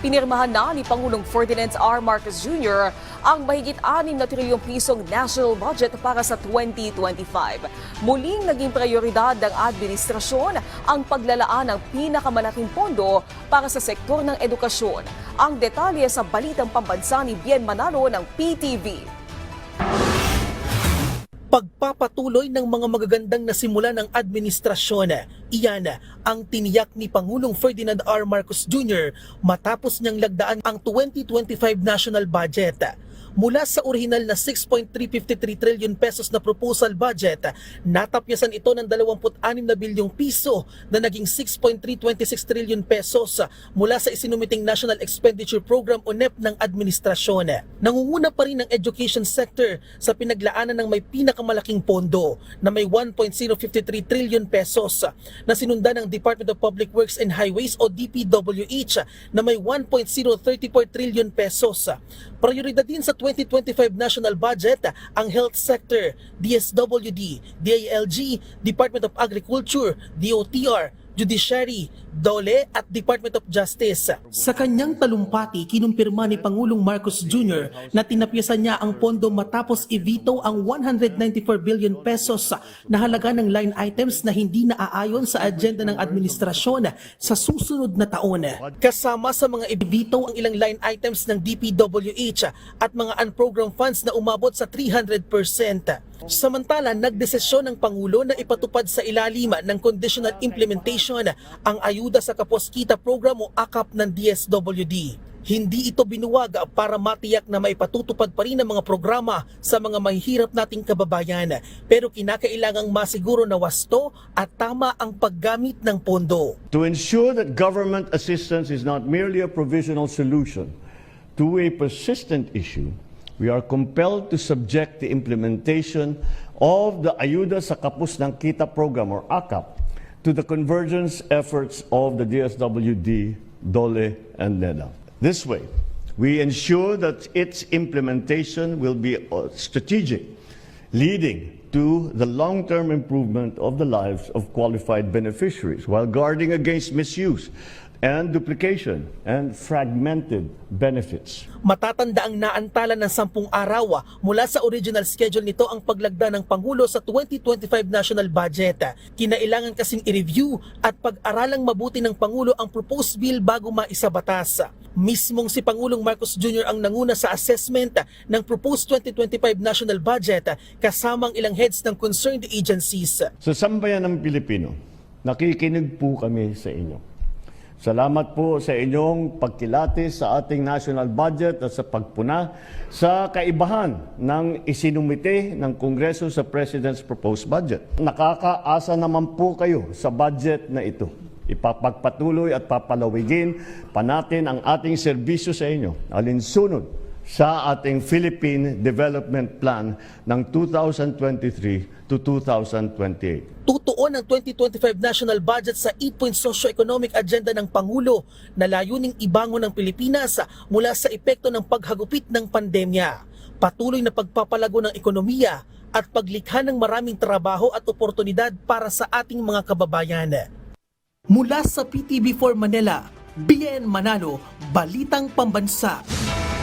Pinirmahan na ni Pangulong Ferdinand R. Marcos Jr. ang mahigit 6 na trilyong pisong national budget para sa 2025. Muling naging prioridad ng administrasyon ang paglalaan ng pinakamalaking pondo para sa sektor ng edukasyon. Ang detalye sa Balitang Pambansa ni Bien Manalo ng PTV. Pagpapatuloy ng mga magagandang nasimula ng administrasyon, iyan ang tiniyak ni Pangulong Ferdinand R. Marcos Jr. matapos niyang lagdaan ang 2025 national budget. Mula sa orihinal na 6.353 trillion pesos na proposal budget, natapyasan ito ng 26 na bilyong piso na naging 6.326 trillion pesos mula sa isinumiting National Expenditure Program o NEP ng administrasyon. Nangunguna pa rin ang education sector sa pinaglaanan ng may pinakamalaking pondo na may 1.053 trillion pesos na sinundan ng Department of Public Works and Highways o DPWH na may 1.034 trillion pesos. Prioridad din sa 2025 national budget ang health sector, DSWD, DILG, Department of Agriculture, DOTR, Judiciary, DOLE at Department of Justice. Sa kanyang talumpati, kinumpirma ni Pangulong Marcos Jr. na tinapyasan niya ang pondo matapos i-veto ang 194 billion pesos na halaga ng line items na hindi naaayon sa agenda ng administrasyon sa susunod na taon. Kasama sa mga i-veto ang ilang line items ng DPWH at mga unprogrammed funds na umabot sa 300%. Samantala, nagdesisyon ng Pangulo na ipatupad sa ilalim ng conditional implementation ang ayuda sa Kapos Kita program o AKAP ng DSWD. Hindi ito binuwag para matiyak na maipatutupad pa rin ang mga programa sa mga mahihirap nating kababayan, pero kinakailangang masiguro na wasto at tama ang paggamit ng pondo. To ensure that government assistance is not merely a provisional solution to a persistent issue, we are compelled to subject the implementation of the Ayuda sa Kapos ng Kita program or AKAP to the convergence efforts of the DSWD, DOLE, and NEDA. This way, we ensure that its implementation will be strategic, leading to the long-term improvement of the lives of qualified beneficiaries while guarding against misuse and duplication and fragmented benefits. Matatanda ang naantala ng 10 araw mula sa original schedule nito ang paglagda ng Pangulo sa 2025 national budget. Kinailangan kasing i-review at pag-aralang mabuti ng Pangulo ang proposed bill bago maisabatas. Mismong si Pangulong Marcos Jr. ang nanguna sa assessment ng proposed 2025 national budget kasamang ilang heads ng concerned agencies. Sa sambayan ng Pilipino, nakikinig po kami sa inyo. Salamat po sa inyong pagkilatis sa ating national budget at sa pagpuna sa kaibahan ng isinumite ng Kongreso sa President's proposed budget. Nakakaasa naman po kayo sa budget na ito. Ipapagpatuloy at papalawigin pa natin ang ating serbisyo sa inyo, alinsunod sa ating Philippine Development Plan ng 2023 to 2028. Tutuon ang 2025 national budget sa 8-point socio-economic agenda ng Pangulo na layuning ibangon ng Pilipinas mula sa epekto ng paghagupit ng pandemya, patuloy na pagpapalago ng ekonomiya at paglikha ng maraming trabaho at oportunidad para sa ating mga kababayan. Mula sa PTV4 Manila, Bien Manalo, Balitang Pambansa.